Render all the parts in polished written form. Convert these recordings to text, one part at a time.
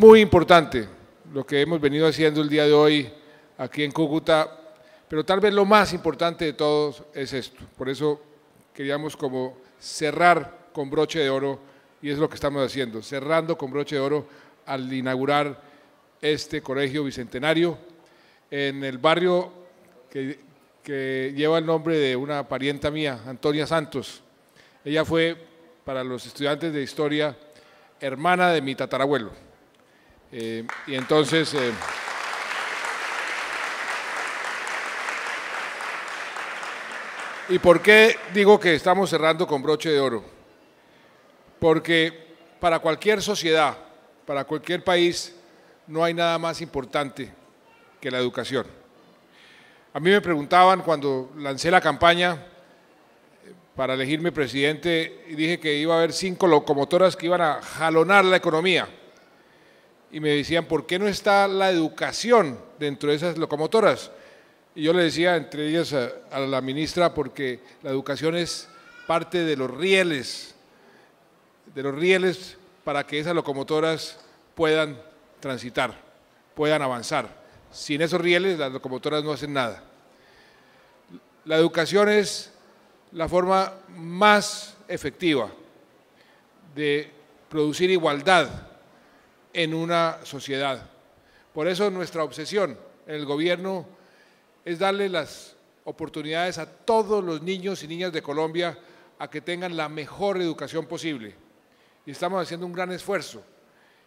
muy importante lo que hemos venido haciendo el día de hoy aquí en Cúcuta, pero tal vez lo más importante de todos es esto. Por eso queríamos como cerrar con broche de oro, y es lo que estamos haciendo, cerrando con broche de oro al inaugurar este colegio bicentenario en el barrio que lleva el nombre de una parienta mía, Antonia Santos. Ella fue, para los estudiantes de historia, hermana de mi tatarabuelo. Y entonces, ¿y por qué digo que estamos cerrando con broche de oro? Porque para cualquier sociedad, para cualquier país, no hay nada más importante que la educación. A mí me preguntaban cuando lancé la campaña para elegirme presidente y dije que iba a haber 5 locomotoras que iban a jalonar la economía. Y me decían, ¿por qué no está la educación dentro de esas locomotoras? Y yo le decía, entre ellas a la ministra, porque la educación es parte de los rieles para que esas locomotoras puedan transitar, puedan avanzar. Sin esos rieles las locomotoras no hacen nada. La educación es la forma más efectiva de producir igualdad en una sociedad. Por eso nuestra obsesión en el gobierno es darle las oportunidades a todos los niños y niñas de Colombia a que tengan la mejor educación posible. Y estamos haciendo un gran esfuerzo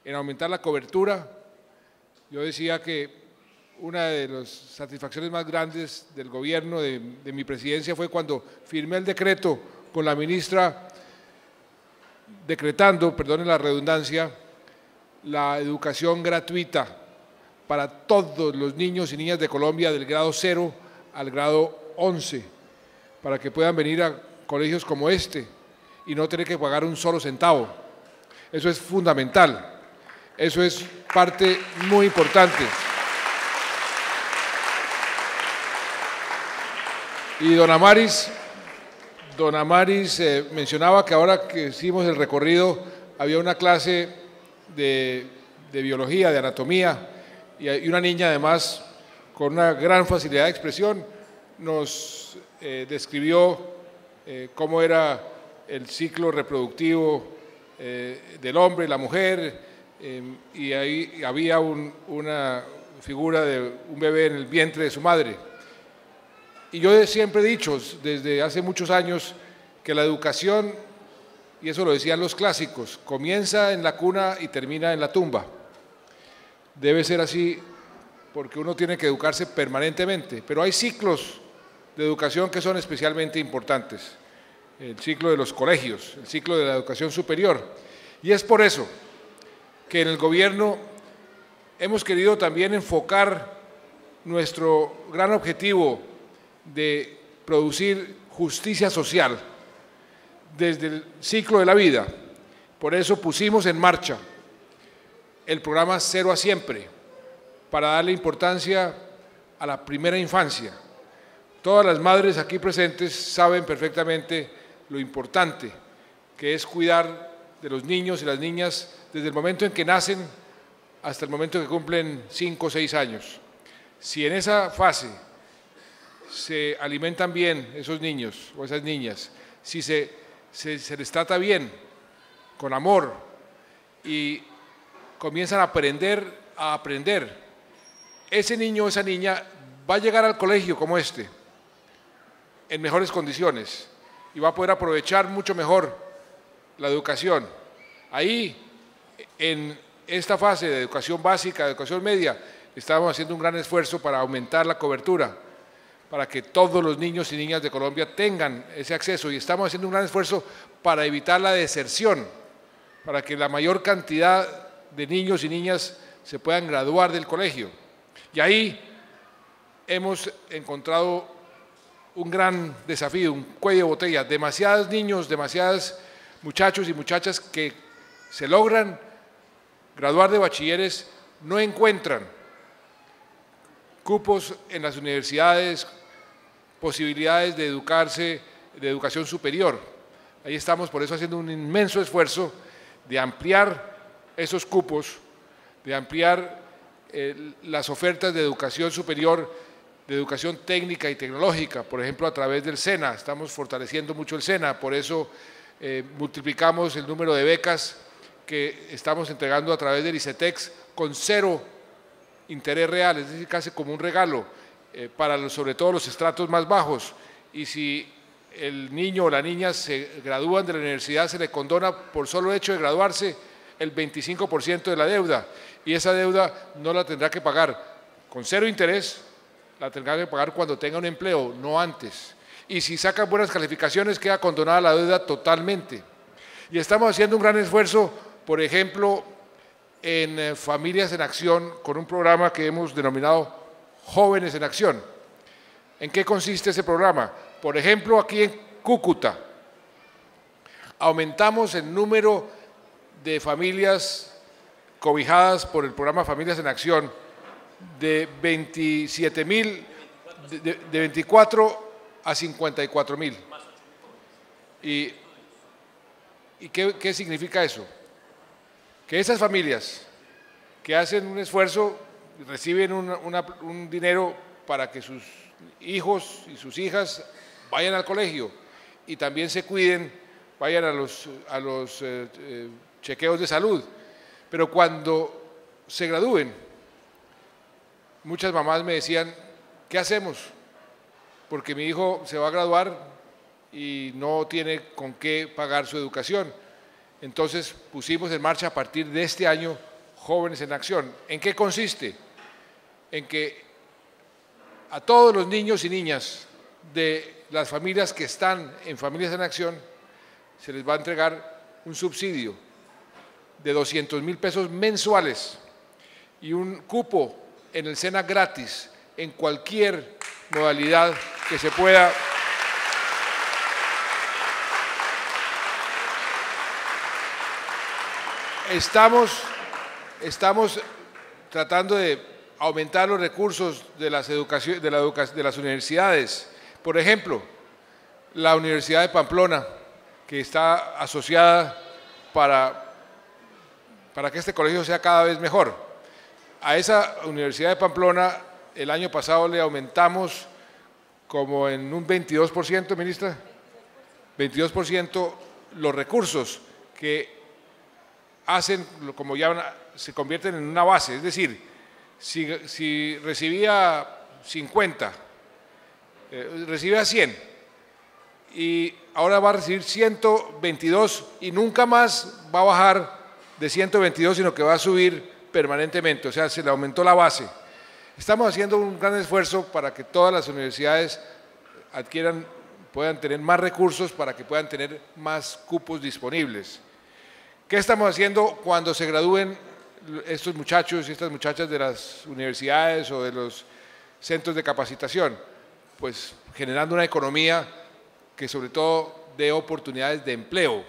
en aumentar la cobertura. Yo decía que una de las satisfacciones más grandes del gobierno, de mi presidencia, fue cuando firmé el decreto con la ministra decretando, perdone la redundancia, la educación gratuita para todos los niños y niñas de Colombia del grado 0 al grado 11, para que puedan venir a colegios como este y no tener que pagar un solo centavo. Eso es fundamental, eso es parte muy importante. Y don Amaris mencionaba que ahora que hicimos el recorrido había una clase de biología, de anatomía, y una niña además con una gran facilidad de expresión nos describió cómo era el ciclo reproductivo del hombre y la mujer, y ahí había una figura de un bebé en el vientre de su madre. Y yo siempre he dicho, desde hace muchos años, que la educación, y eso lo decían los clásicos, comienza en la cuna y termina en la tumba. Debe ser así porque uno tiene que educarse permanentemente, pero hay ciclos de educación que son especialmente importantes. El ciclo de los colegios, el ciclo de la educación superior. Y es por eso que en el gobierno hemos querido también enfocar nuestro gran objetivo de producir justicia social desde el ciclo de la vida. Por eso pusimos en marcha el programa Cero a Siempre, para darle importancia a la primera infancia. Todas las madres aquí presentes saben perfectamente lo importante que es cuidar de los niños y las niñas desde el momento en que nacen hasta el momento que cumplen 5 o 6 años. Si en esa fase se alimentan bien esos niños o esas niñas, si se les trata bien, con amor, y comienzan a aprender, ese niño o esa niña va a llegar al colegio como este, en mejores condiciones, y va a poder aprovechar mucho mejor la educación. Ahí, en esta fase de educación básica, de educación media, estamos haciendo un gran esfuerzo para aumentar la cobertura, para que todos los niños y niñas de Colombia tengan ese acceso, y estamos haciendo un gran esfuerzo para evitar la deserción, para que la mayor cantidad de niños y niñas se puedan graduar del colegio. Y ahí hemos encontrado un gran desafío, un cuello de botella, demasiados niños, demasiados muchachos y muchachas que se logran graduar de bachilleres no encuentran cupos en las universidades, posibilidades de educarse, de educación superior. Ahí estamos por eso haciendo un inmenso esfuerzo de ampliar esos cupos, de ampliar las ofertas de educación superior, de educación técnica y tecnológica, por ejemplo a través del SENA. Estamos fortaleciendo mucho el SENA, por eso multiplicamos el número de becas que estamos entregando a través del ICETEX con 0 interés real, es decir, casi como un regalo para sobre todo los estratos más bajos. Y si el niño o la niña se gradúan de la universidad, se le condona por solo hecho de graduarse el 25% de la deuda, y esa deuda no la tendrá que pagar con 0 interés, la tendrá que pagar cuando tenga un empleo, no antes. Y si saca buenas calificaciones, queda condonada la deuda totalmente. Y estamos haciendo un gran esfuerzo, por ejemplo, en Familias en Acción, con un programa que hemos denominado Jóvenes en Acción. ¿En qué consiste ese programa? Por ejemplo, aquí en Cúcuta, aumentamos el número de familias cobijadas por el programa Familias en Acción de 27.000, de 24 a 54.000. ¿Y qué significa eso? Que esas familias que hacen un esfuerzo reciben un dinero para que sus hijos y sus hijas vayan al colegio y también se cuiden, vayan a los chequeos de salud. Pero cuando se gradúen, muchas mamás me decían, ¿qué hacemos? Porque mi hijo se va a graduar y no tiene con qué pagar su educación. Entonces pusimos en marcha a partir de este año Jóvenes en Acción. ¿En qué consiste? En que a todos los niños y niñas de las familias que están en Familias en Acción se les va a entregar un subsidio de 200.000 pesos mensuales y un cupo en el SENA gratis en cualquier modalidad que se pueda. Estamos tratando de aumentar los recursos de las universidades. Por ejemplo, la Universidad de Pamplona, que está asociada para que este colegio sea cada vez mejor. A esa Universidad de Pamplona, el año pasado le aumentamos como en un 22%, ministra, 22% los recursos que hacen, como ya se convierten en una base. Es decir, si recibía 50, recibía 100 y ahora va a recibir 122 y nunca más va a bajar de 122, sino que va a subir permanentemente, o sea, se le aumentó la base. Estamos haciendo un gran esfuerzo para que todas las universidades puedan tener más recursos, para que puedan tener más cupos disponibles. ¿Qué estamos haciendo cuando se gradúen estos muchachos y estas muchachas de las universidades o de los centros de capacitación? Pues generando una economía que sobre todo dé oportunidades de empleo,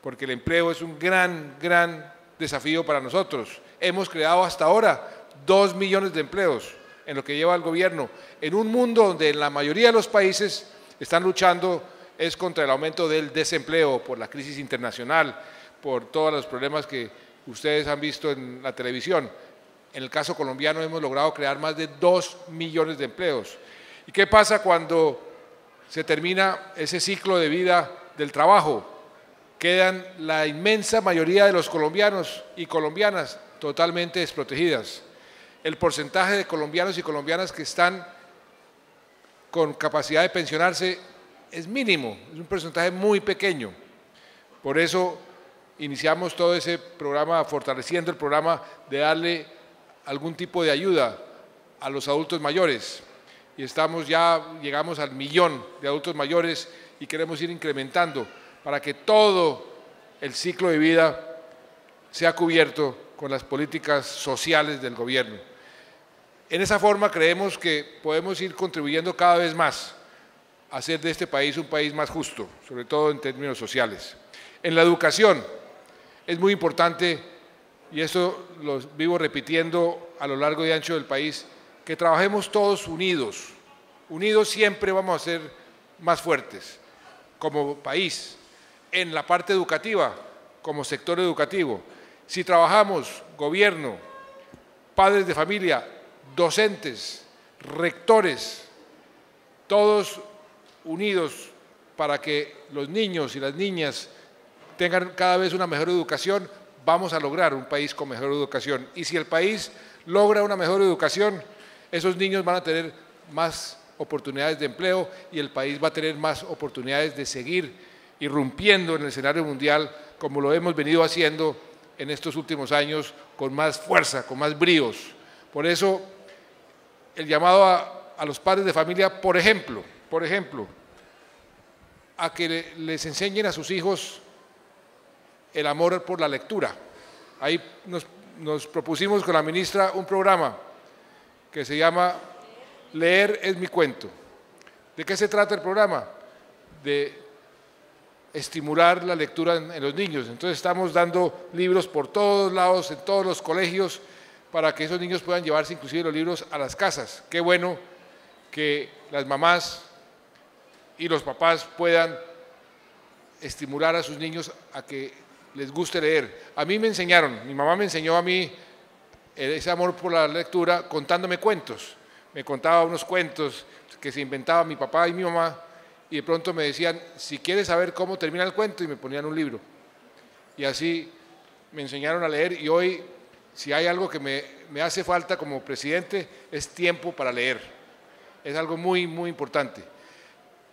porque el empleo es un gran desafío para nosotros. Hemos creado hasta ahora 2 millones de empleos en lo que lleva el gobierno, en un mundo donde en la mayoría de los países están luchando es contra el aumento del desempleo por la crisis internacional, por todos los problemas que ustedes han visto en la televisión. En el caso colombiano hemos logrado crear más de 2 millones de empleos. ¿Y qué pasa cuando se termina ese ciclo de vida del trabajo? Quedan la inmensa mayoría de los colombianos y colombianas totalmente desprotegidas. El porcentaje de colombianos y colombianas que están con capacidad de pensionarse es mínimo, es un porcentaje muy pequeño. Por eso iniciamos todo ese programa, fortaleciendo el programa de darle algún tipo de ayuda a los adultos mayores. Y llegamos al 1.000.000 de adultos mayores y queremos ir incrementando para que todo el ciclo de vida sea cubierto con las políticas sociales del gobierno. En esa forma creemos que podemos ir contribuyendo cada vez más a hacer de este país un país más justo, sobre todo en términos sociales. En la educación es muy importante, y esto lo vivo repitiendo a lo largo y ancho del país, que trabajemos todos unidos. Unidos siempre vamos a ser más fuertes como país, en la parte educativa, como sector educativo. Si trabajamos, gobierno, padres de familia, docentes, rectores, todos unidos para que los niños y las niñas tengan cada vez una mejor educación, vamos a lograr un país con mejor educación. Y si el país logra una mejor educación, esos niños van a tener más oportunidades de empleo y el país va a tener más oportunidades de seguir irrumpiendo en el escenario mundial como lo hemos venido haciendo en estos últimos años con más fuerza, con más bríos. Por eso, el llamado a los padres de familia, por ejemplo, a que les enseñen a sus hijos el amor por la lectura. Ahí nos propusimos con la ministra un programa que se llama Leer es mi cuento. ¿De qué se trata el programa? De estimular la lectura en los niños. Entonces estamos dando libros por todos lados, en todos los colegios, para que esos niños puedan llevarse inclusive los libros a las casas. Qué bueno que las mamás y los papás puedan estimular a sus niños a que les guste leer. A mí me enseñaron, mi mamá me enseñó a mí ese amor por la lectura contándome cuentos. Me contaba unos cuentos que se inventaba mi papá y mi mamá y de pronto me decían, si quieres saber cómo termina el cuento, y me ponían un libro. Y así me enseñaron a leer y hoy, si hay algo que me hace falta como presidente, es tiempo para leer. Es algo muy, muy importante.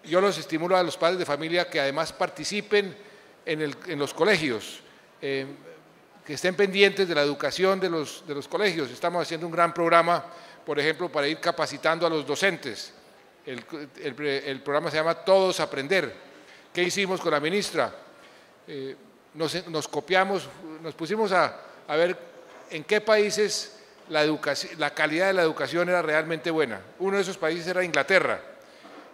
Yo los estimulo a los padres de familia que además participen en los colegios, que estén pendientes de la educación de los colegios. Estamos haciendo un gran programa, por ejemplo, para ir capacitando a los docentes. El programa se llama Todos Aprender. ¿Qué hicimos con la ministra? Nos copiamos, nos pusimos a ver en qué países la calidad de la educación era realmente buena. Uno de esos países era Inglaterra.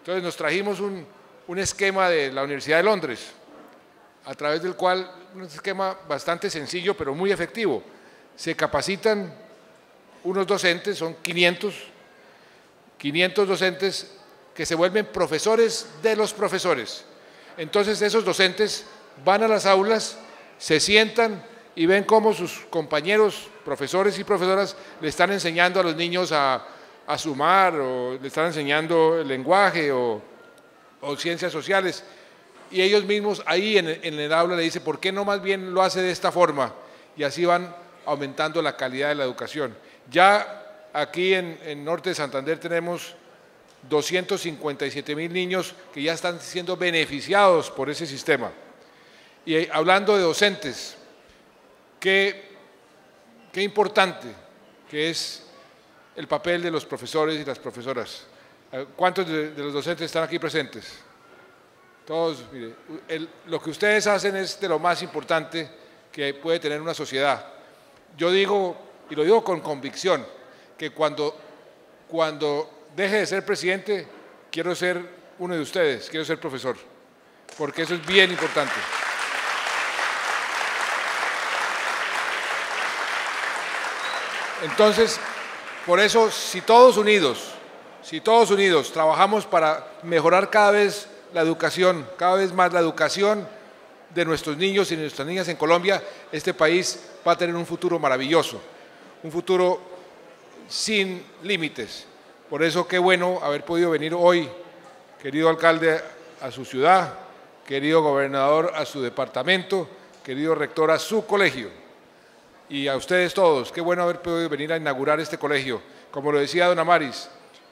Entonces nos trajimos un esquema de la Universidad de Londres, a través del cual, un esquema bastante sencillo pero muy efectivo, se capacitan unos docentes, son 500 docentes que se vuelven profesores de los profesores. Entonces esos docentes van a las aulas, se sientan y ven cómo sus compañeros, profesores y profesoras, le están enseñando a los niños a sumar, o le están enseñando el lenguaje o ciencias sociales. Y ellos mismos ahí en el aula le dicen, ¿por qué no más bien lo hace de esta forma? Y así van aumentando la calidad de la educación. Ya aquí en Norte de Santander tenemos 257.000 niños que ya están siendo beneficiados por ese sistema. Y hablando de docentes, qué importante que es el papel de los profesores y las profesoras. ¿Cuántos de los docentes están aquí presentes? Todos. Mire, lo que ustedes hacen es de lo más importante que puede tener una sociedad. Yo digo, y lo digo con convicción, que cuando deje de ser presidente, quiero ser uno de ustedes, quiero ser profesor, porque eso es bien importante. Entonces, por eso, si todos unidos trabajamos para mejorar cada vez la educación, cada vez más la educación de nuestros niños y de nuestras niñas en Colombia, este país va a tener un futuro maravilloso, un futuro sin límites. Por eso, qué bueno haber podido venir hoy, querido alcalde, a su ciudad, querido gobernador, a su departamento, querido rector, a su colegio. Y a ustedes todos, qué bueno haber podido venir a inaugurar este colegio. Como lo decía don Amaris,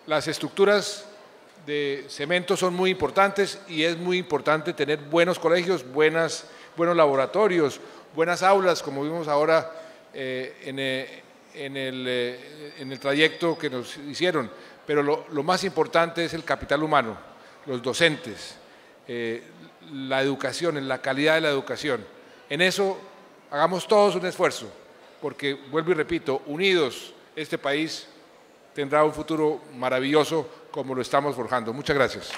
las estructuras de cemento son muy importantes y es muy importante tener buenos colegios, buenos laboratorios, buenas aulas, como vimos ahora en el trayecto que nos hicieron. Pero lo más importante es el capital humano, los docentes, la educación, la calidad de la educación. En eso hagamos todos un esfuerzo, porque, vuelvo y repito, unidos este país tendrá un futuro maravilloso como lo estamos forjando. Muchas gracias.